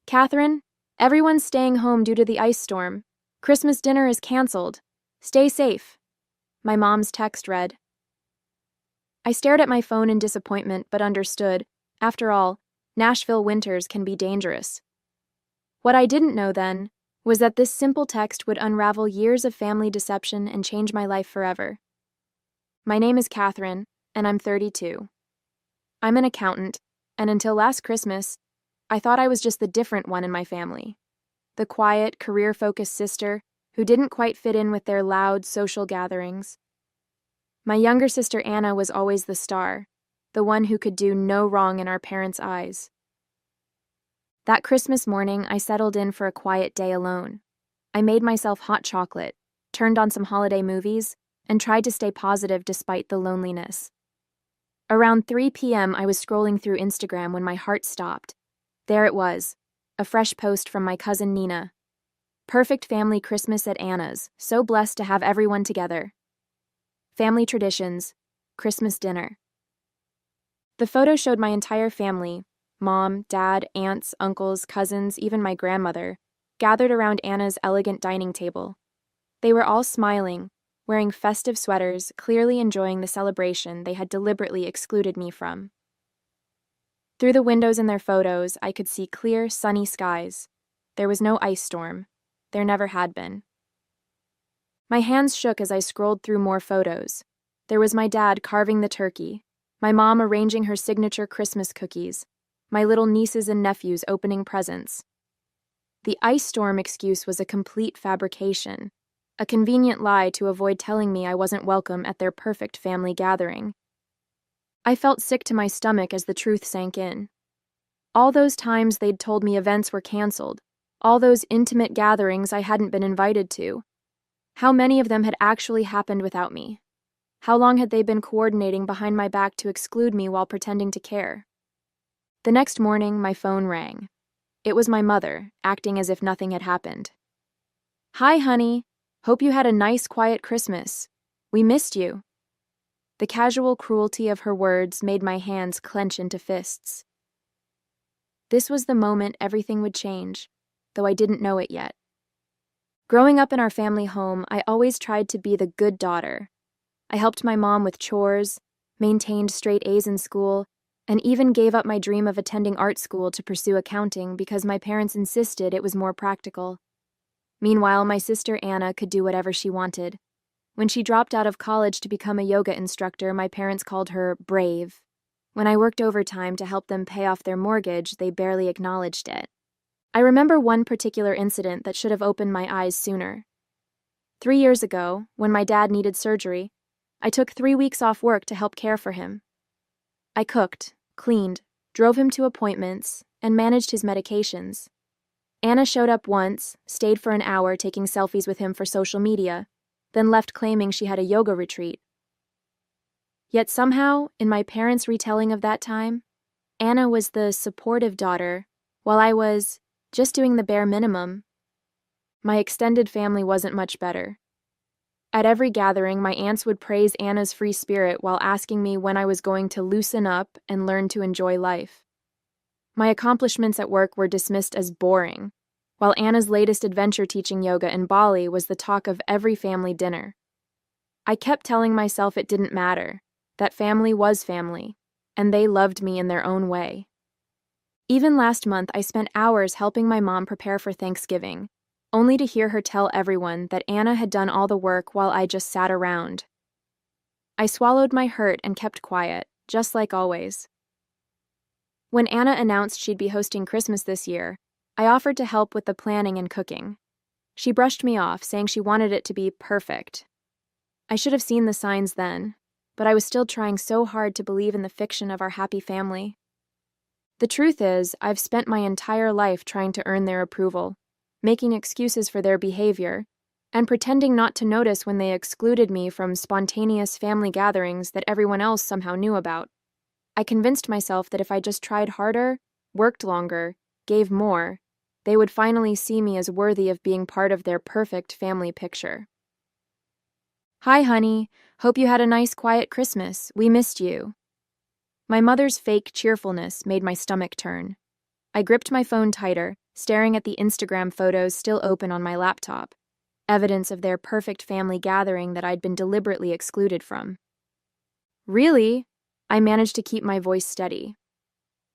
Catherine, everyone's staying home due to the ice storm. Christmas dinner is canceled. Stay safe. My mom's text read. I stared at my phone in disappointment but understood. After all, Nashville winters can be dangerous. What I didn't know then was that this simple text would unravel years of family deception and change my life forever. My name is Catherine, and I'm 32. I'm an accountant, and until last Christmas, I thought I was just the different one in my family. The quiet, career-focused sister who didn't quite fit in with their loud social gatherings. My younger sister Anna was always the star, the one who could do no wrong in our parents' eyes. That Christmas morning, I settled in for a quiet day alone. I made myself hot chocolate, turned on some holiday movies, and tried to stay positive despite the loneliness. Around 3 p.m., I was scrolling through Instagram when my heart stopped. There it was, a fresh post from my cousin Nina. Perfect family Christmas at Anna's, so blessed to have everyone together. Family traditions, Christmas dinner. The photo showed my entire family, mom, dad, aunts, uncles, cousins, even my grandmother, gathered around Anna's elegant dining table. They were all smiling, wearing festive sweaters, clearly enjoying the celebration they had deliberately excluded me from. Through the windows in their photos, I could see clear, sunny skies. There was no ice storm. There never had been. My hands shook as I scrolled through more photos. There was my dad carving the turkey, my mom arranging her signature Christmas cookies, my little nieces and nephews opening presents. The ice storm excuse was a complete fabrication, a convenient lie to avoid telling me I wasn't welcome at their perfect family gathering. I felt sick to my stomach as the truth sank in. All those times they'd told me events were canceled, all those intimate gatherings I hadn't been invited to. How many of them had actually happened without me? How long had they been coordinating behind my back to exclude me while pretending to care? The next morning, my phone rang. It was my mother, acting as if nothing had happened. "Hi, honey. Hope you had a nice, quiet Christmas. We missed you." The casual cruelty of her words made my hands clench into fists. This was the moment everything would change, though I didn't know it yet. Growing up in our family home, I always tried to be the good daughter. I helped my mom with chores, maintained straight A's in school, and even gave up my dream of attending art school to pursue accounting because my parents insisted it was more practical. Meanwhile, my sister Anna could do whatever she wanted. When she dropped out of college to become a yoga instructor, my parents called her brave. When I worked overtime to help them pay off their mortgage, they barely acknowledged it. I remember one particular incident that should have opened my eyes sooner. 3 years ago, when my dad needed surgery, I took 3 weeks off work to help care for him. I cooked, cleaned, drove him to appointments, and managed his medications. Anna showed up once, stayed for an hour taking selfies with him for social media, then left claiming she had a yoga retreat. Yet somehow, in my parents' retelling of that time, Anna was the supportive daughter, while I was just doing the bare minimum. My extended family wasn't much better. At every gathering, my aunts would praise Anna's free spirit while asking me when I was going to loosen up and learn to enjoy life. My accomplishments at work were dismissed as boring, while Anna's latest adventure teaching yoga in Bali was the talk of every family dinner. I kept telling myself it didn't matter, that family was family, and they loved me in their own way. Even last month, I spent hours helping my mom prepare for Thanksgiving, only to hear her tell everyone that Anna had done all the work while I just sat around. I swallowed my hurt and kept quiet, just like always. When Anna announced she'd be hosting Christmas this year, I offered to help with the planning and cooking. She brushed me off, saying she wanted it to be perfect. I should have seen the signs then, but I was still trying so hard to believe in the fiction of our happy family. The truth is, I've spent my entire life trying to earn their approval, making excuses for their behavior, and pretending not to notice when they excluded me from spontaneous family gatherings that everyone else somehow knew about. I convinced myself that if I just tried harder, worked longer, gave more, they would finally see me as worthy of being part of their perfect family picture. "Hi, honey. Hope you had a nice, quiet Christmas. We missed you." My mother's fake cheerfulness made my stomach turn. I gripped my phone tighter, staring at the Instagram photos still open on my laptop, evidence of their perfect family gathering that I'd been deliberately excluded from. Really? I managed to keep my voice steady.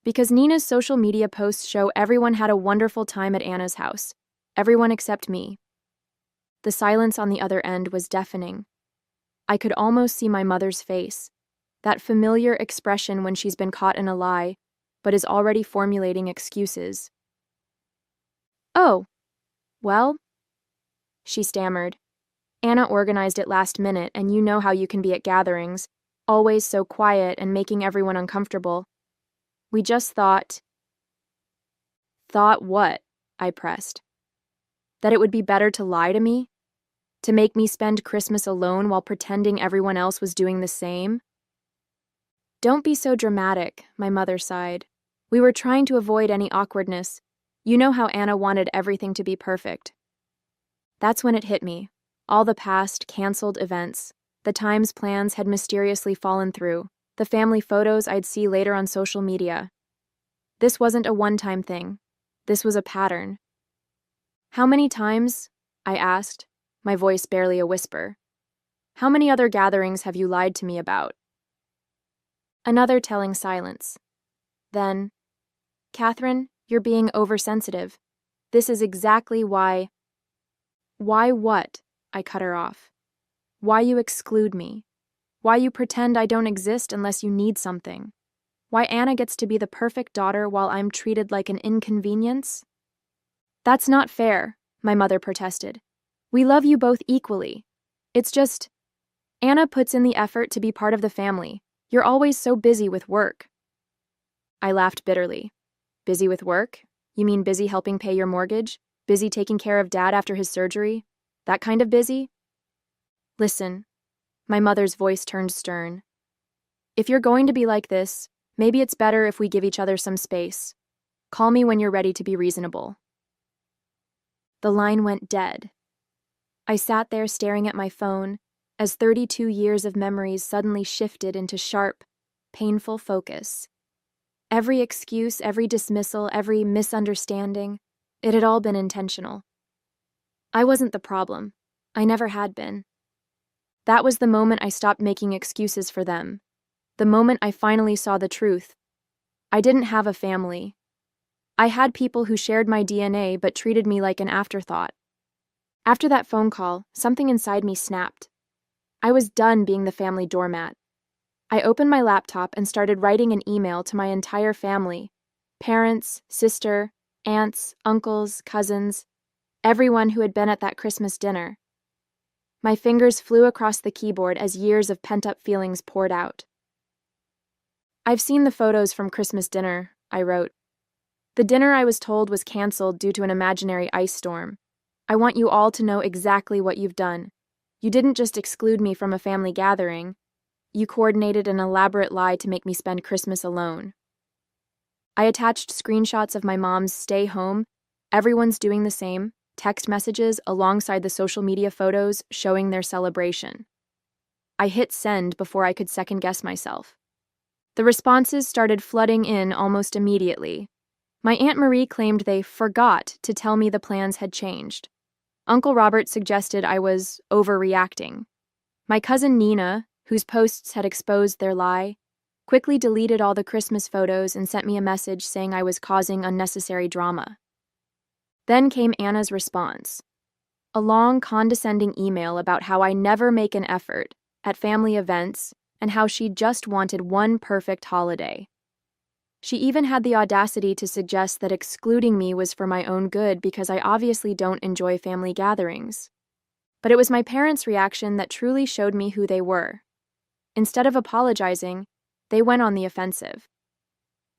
Because Nina's social media posts show everyone had a wonderful time at Anna's house, everyone except me. The silence on the other end was deafening. I could almost see my mother's face, that familiar expression when she's been caught in a lie, but is already formulating excuses. "Oh, well," she stammered. "Anna organized it last minute, and you know how you can be at gatherings, always so quiet and making everyone uncomfortable. We just thought—" "Thought what?" I pressed. "That it would be better to lie to me? To make me spend Christmas alone while pretending everyone else was doing the same?" "Don't be so dramatic," my mother sighed. "We were trying to avoid any awkwardness. You know how Anna wanted everything to be perfect." That's when it hit me. All the past, canceled events, the times plans had mysteriously fallen through, the family photos I'd see later on social media. This wasn't a one-time thing. This was a pattern. "How many times?" I asked, my voice barely a whisper. "How many other gatherings have you lied to me about?" Another telling silence. Then, "Catherine, you're being oversensitive. This is exactly why—" "Why what?" I cut her off. "Why you exclude me. Why you pretend I don't exist unless you need something. Why Anna gets to be the perfect daughter while I'm treated like an inconvenience?" "That's not fair," my mother protested. "We love you both equally. It's just, Anna puts in the effort to be part of the family. You're always so busy with work." I laughed bitterly. "Busy with work? You mean busy helping pay your mortgage? Busy taking care of Dad after his surgery? That kind of busy?" "Listen," my mother's voice turned stern. "If you're going to be like this, maybe it's better if we give each other some space. Call me when you're ready to be reasonable." The line went dead. I sat there staring at my phone as 32 years of memories suddenly shifted into sharp, painful focus. Every excuse, every dismissal, every misunderstanding, it had all been intentional. I wasn't the problem. I never had been. That was the moment I stopped making excuses for them. The moment I finally saw the truth. I didn't have a family. I had people who shared my DNA but treated me like an afterthought. After that phone call, something inside me snapped. I was done being the family doormat. I opened my laptop and started writing an email to my entire family: parents, sister, aunts, uncles, cousins, everyone who had been at that Christmas dinner. My fingers flew across the keyboard as years of pent-up feelings poured out. "I've seen the photos from Christmas dinner," I wrote. "The dinner I was told was canceled due to an imaginary ice storm. I want you all to know exactly what you've done. You didn't just exclude me from a family gathering. You coordinated an elaborate lie to make me spend Christmas alone." I attached screenshots of my mom's "stay home, everyone's doing the same" text messages alongside the social media photos showing their celebration. I hit send before I could second-guess myself. The responses started flooding in almost immediately. My Aunt Marie claimed they forgot to tell me the plans had changed. Uncle Robert suggested I was overreacting. My cousin Nina, whose posts had exposed their lie, quickly deleted all the Christmas photos and sent me a message saying I was causing unnecessary drama. Then came Anna's response. A long, condescending email about how I never make an effort at family events and how she just wanted one perfect holiday. She even had the audacity to suggest that excluding me was for my own good because I obviously don't enjoy family gatherings. But it was my parents' reaction that truly showed me who they were. Instead of apologizing, they went on the offensive.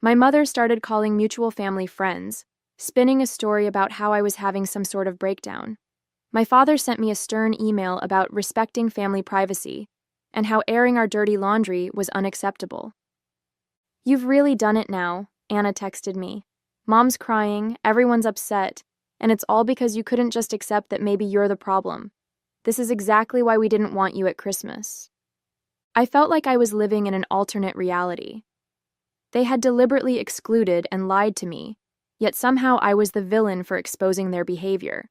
My mother started calling mutual family friends, spinning a story about how I was having some sort of breakdown. My father sent me a stern email about respecting family privacy and how airing our dirty laundry was unacceptable. "You've really done it now," Anna texted me. "Mom's crying, everyone's upset, and it's all because you couldn't just accept that maybe you're the problem. This is exactly why we didn't want you at Christmas." I felt like I was living in an alternate reality. They had deliberately excluded and lied to me, yet somehow I was the villain for exposing their behavior.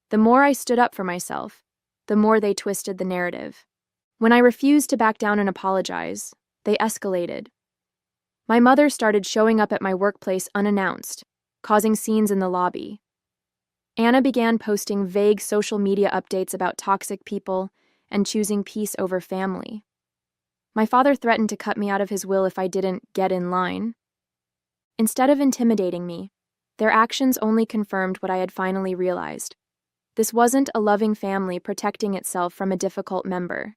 The more I stood up for myself, the more they twisted the narrative. When I refused to back down and apologize, they escalated. My mother started showing up at my workplace unannounced, causing scenes in the lobby. Anna began posting vague social media updates about toxic people and choosing peace over family. My father threatened to cut me out of his will if I didn't get in line. Instead of intimidating me, their actions only confirmed what I had finally realized. This wasn't a loving family protecting itself from a difficult member.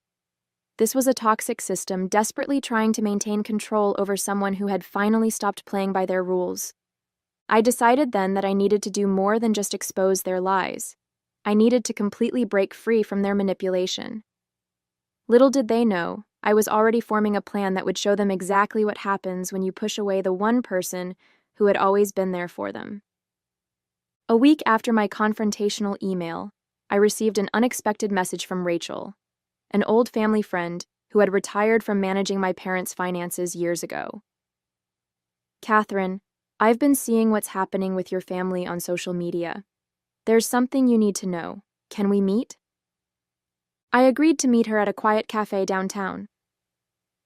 This was a toxic system desperately trying to maintain control over someone who had finally stopped playing by their rules. I decided then that I needed to do more than just expose their lies. I needed to completely break free from their manipulation. Little did they know, I was already forming a plan that would show them exactly what happens when you push away the one person who had always been there for them. A week after my confrontational email, I received an unexpected message from Rachel, an old family friend who had retired from managing my parents' finances years ago. "Catherine, I've been seeing what's happening with your family on social media. There's something you need to know. Can we meet?" I agreed to meet her at a quiet cafe downtown.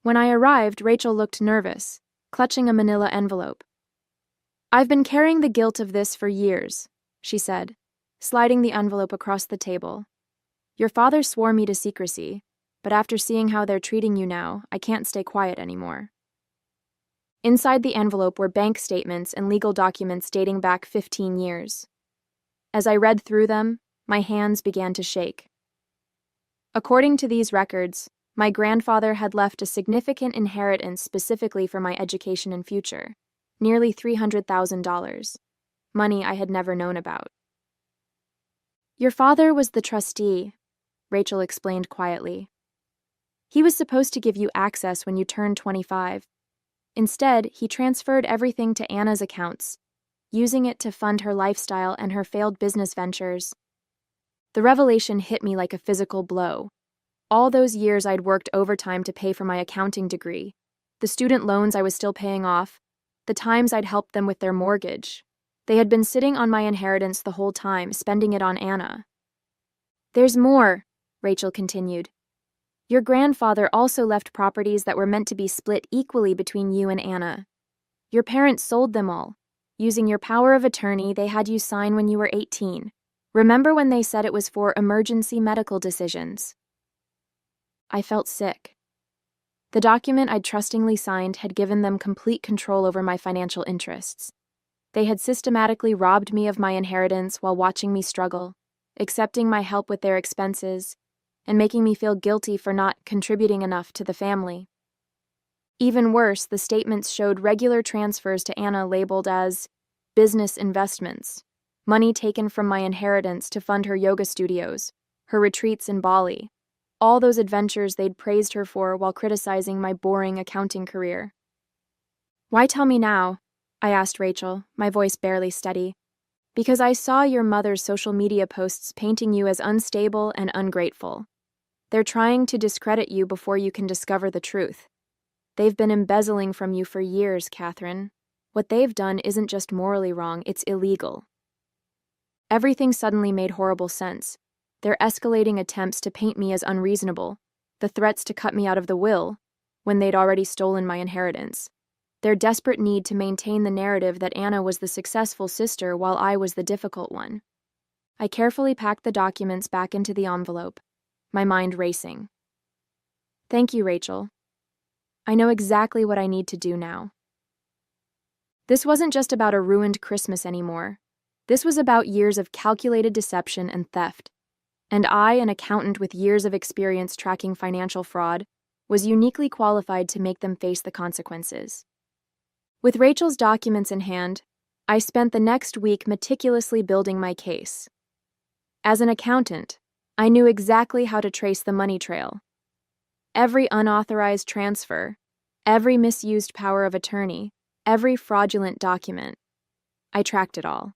When I arrived, Rachel looked nervous, clutching a manila envelope. "I've been carrying the guilt of this for years," she said, sliding the envelope across the table. "Your father swore me to secrecy, but after seeing how they're treating you now, I can't stay quiet anymore." Inside the envelope were bank statements and legal documents dating back 15 years. As I read through them, my hands began to shake. According to these records, my grandfather had left a significant inheritance specifically for my education and future, nearly $300,000, money I had never known about. "Your father was the trustee," Rachel explained quietly. "He was supposed to give you access when you turned 25. Instead, he transferred everything to Anna's accounts, using it to fund her lifestyle and her failed business ventures." The revelation hit me like a physical blow. All those years I'd worked overtime to pay for my accounting degree, the student loans I was still paying off, the times I'd helped them with their mortgage. They had been sitting on my inheritance the whole time, spending it on Anna. "There's more," Rachel continued. "Your grandfather also left properties that were meant to be split equally between you and Anna. Your parents sold them all. Using your power of attorney, they had you sign when you were 18. Remember when they said it was for emergency medical decisions?" I felt sick. The document I'd trustingly signed had given them complete control over my financial interests. They had systematically robbed me of my inheritance while watching me struggle, accepting my help with their expenses, and making me feel guilty for not contributing enough to the family. Even worse, the statements showed regular transfers to Anna labeled as business investments, money taken from my inheritance to fund her yoga studios, her retreats in Bali, all those adventures they'd praised her for while criticizing my boring accounting career. "Why tell me now?" I asked Rachel, my voice barely steady. "Because I saw your mother's social media posts painting you as unstable and ungrateful. They're trying to discredit you before you can discover the truth. They've been embezzling from you for years, Catherine. What they've done isn't just morally wrong, it's illegal." Everything suddenly made horrible sense. Their escalating attempts to paint me as unreasonable, the threats to cut me out of the will, when they'd already stolen my inheritance, their desperate need to maintain the narrative that Anna was the successful sister while I was the difficult one. I carefully packed the documents back into the envelope, my mind racing. "Thank you, Rachel. I know exactly what I need to do now." This wasn't just about a ruined Christmas anymore. This was about years of calculated deception and theft. And I, an accountant with years of experience tracking financial fraud, was uniquely qualified to make them face the consequences. With Rachel's documents in hand, I spent the next week meticulously building my case. As an accountant, I knew exactly how to trace the money trail. Every unauthorized transfer, every misused power of attorney, every fraudulent document. I tracked it all.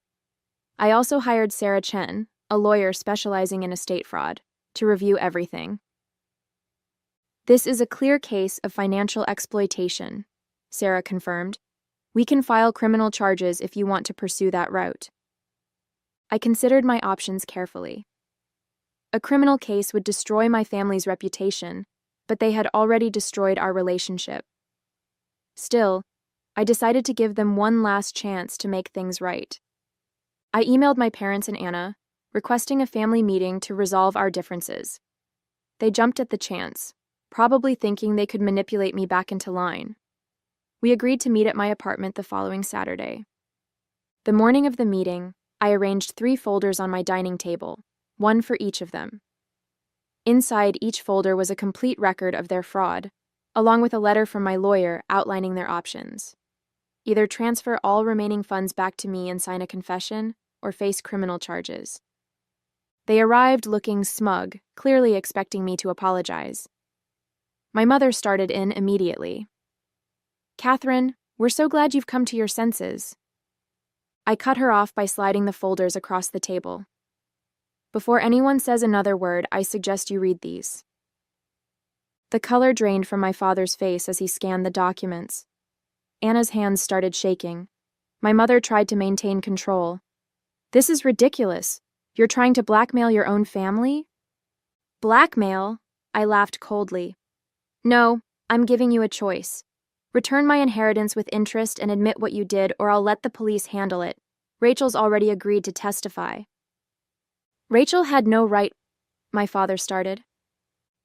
I also hired Sarah Chen, a lawyer specializing in estate fraud, to review everything. "This is a clear case of financial exploitation," Sarah confirmed. We can file criminal charges if you want to pursue that route. I considered my options carefully. A criminal case would destroy my family's reputation, but they had already destroyed our relationship. Still, I decided to give them one last chance to make things right. I emailed my parents and Anna, requesting a family meeting to resolve our differences. They jumped at the chance, probably thinking they could manipulate me back into line. We agreed to meet at my apartment the following Saturday. The morning of the meeting, I arranged 3 folders on my dining table, one for each of them. Inside each folder was a complete record of their fraud, along with a letter from my lawyer outlining their options. Either transfer all remaining funds back to me and sign a confession, or face criminal charges. They arrived looking smug, clearly expecting me to apologize. My mother started in immediately. "Catherine, we're so glad you've come to your senses." I cut her off by sliding the folders across the table. "Before anyone says another word, I suggest you read these." The color drained from my father's face as he scanned the documents. Anna's hands started shaking. My mother tried to maintain control. "This is ridiculous. You're trying to blackmail your own family?" "Blackmail?" I laughed coldly. "No, I'm giving you a choice. Return my inheritance with interest and admit what you did, or I'll let the police handle it. Rachel's already agreed to testify." "Rachel had no right," my father started.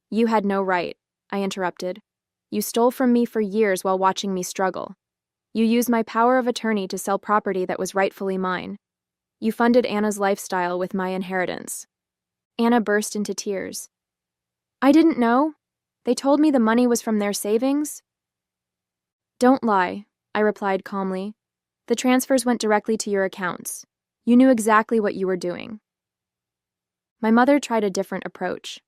"You had no right," I interrupted. "You stole from me for years while watching me struggle. You used my power of attorney to sell property that was rightfully mine. You funded Anna's lifestyle with my inheritance." Anna burst into tears. "I didn't know. They told me the money was from their savings." "Don't lie," I replied calmly. "The transfers went directly to your accounts. You knew exactly what you were doing." My mother tried a different approach.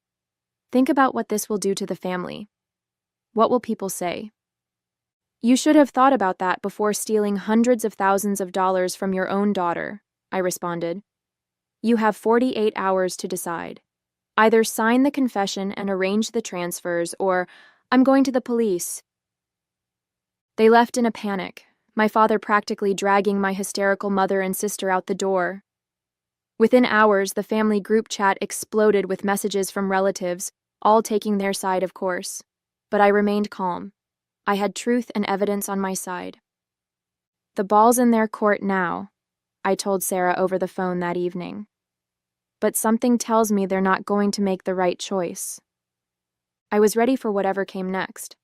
"Think about what this will do to the family. What will people say?" "You should have thought about that before stealing hundreds of thousands of dollars from your own daughter," I responded. "You have 48 hours to decide. Either sign the confession and arrange the transfers, or I'm going to the police." They left in a panic, my father practically dragging my hysterical mother and sister out the door. Within hours, the family group chat exploded with messages from relatives, all taking their side, of course. But I remained calm. I had truth and evidence on my side. "The ball's in their court now," I told Sarah over the phone that evening. "But something tells me they're not going to make the right choice." I was ready for whatever came next.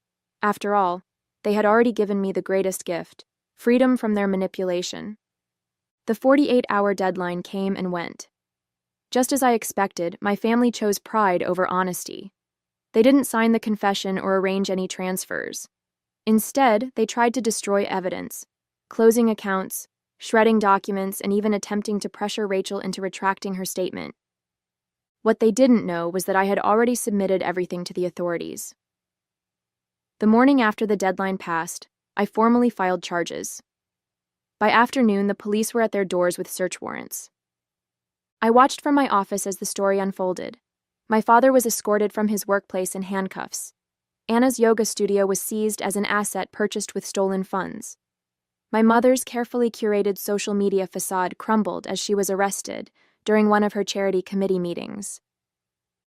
After all, they had already given me the greatest gift, freedom from their manipulation. The 48-hour deadline came and went. Just as I expected, my family chose pride over honesty. They didn't sign the confession or arrange any transfers. Instead, they tried to destroy evidence, closing accounts, shredding documents, and even attempting to pressure Rachel into retracting her statement. What they didn't know was that I had already submitted everything to the authorities. The morning after the deadline passed, I formally filed charges. By afternoon, the police were at their doors with search warrants. I watched from my office as the story unfolded. My father was escorted from his workplace in handcuffs. Anna's yoga studio was seized as an asset purchased with stolen funds. My mother's carefully curated social media facade crumbled as she was arrested during one of her charity committee meetings.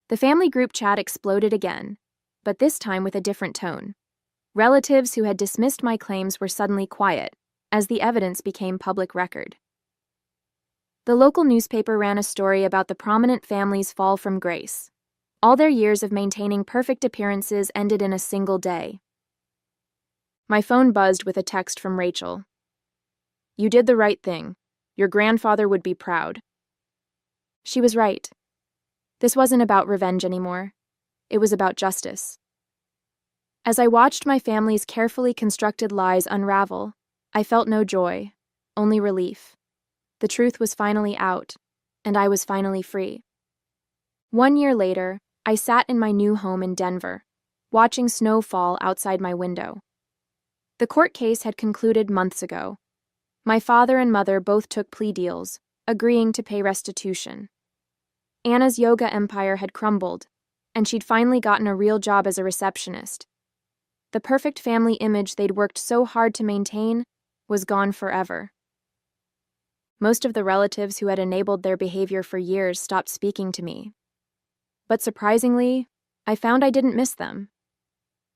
The family group chat exploded again, but this time with a different tone. Relatives who had dismissed my claims were suddenly quiet, as the evidence became public record. The local newspaper ran a story about the prominent family's fall from grace. All their years of maintaining perfect appearances ended in a single day. My phone buzzed with a text from Rachel. "You did the right thing. Your grandfather would be proud." She was right. This wasn't about revenge anymore. It was about justice. As I watched my family's carefully constructed lies unravel, I felt no joy, only relief. The truth was finally out, and I was finally free. 1 year later, I sat in my new home in Denver, watching snow fall outside my window. The court case had concluded months ago. My father and mother both took plea deals, agreeing to pay restitution. Anna's yoga empire had crumbled, and she'd finally gotten a real job as a receptionist. The perfect family image they'd worked so hard to maintain was gone forever. Most of the relatives who had enabled their behavior for years stopped speaking to me. But surprisingly, I found I didn't miss them.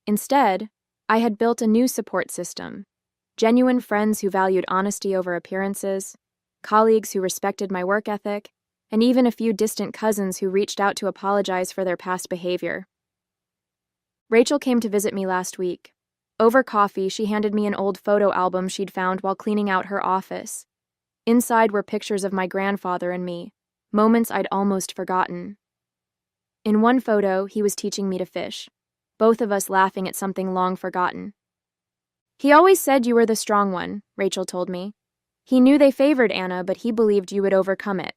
Instead, I had built a new support system, genuine friends who valued honesty over appearances, colleagues who respected my work ethic, and even a few distant cousins who reached out to apologize for their past behavior. Rachel came to visit me last week. Over coffee, she handed me an old photo album she'd found while cleaning out her office. Inside were pictures of my grandfather and me, moments I'd almost forgotten. In one photo, he was teaching me to fish, both of us laughing at something long forgotten. "He always said you were the strong one," Rachel told me. "He knew they favored Anna, but he believed you would overcome it."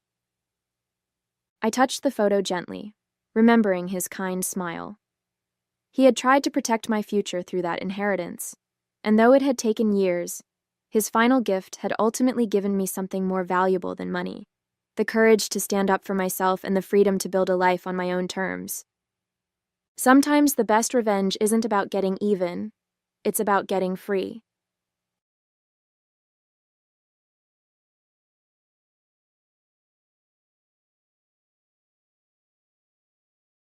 I touched the photo gently, remembering his kind smile. He had tried to protect my future through that inheritance, and though it had taken years, his final gift had ultimately given me something more valuable than money: the courage to stand up for myself and the freedom to build a life on my own terms. Sometimes the best revenge isn't about getting even, it's about getting free.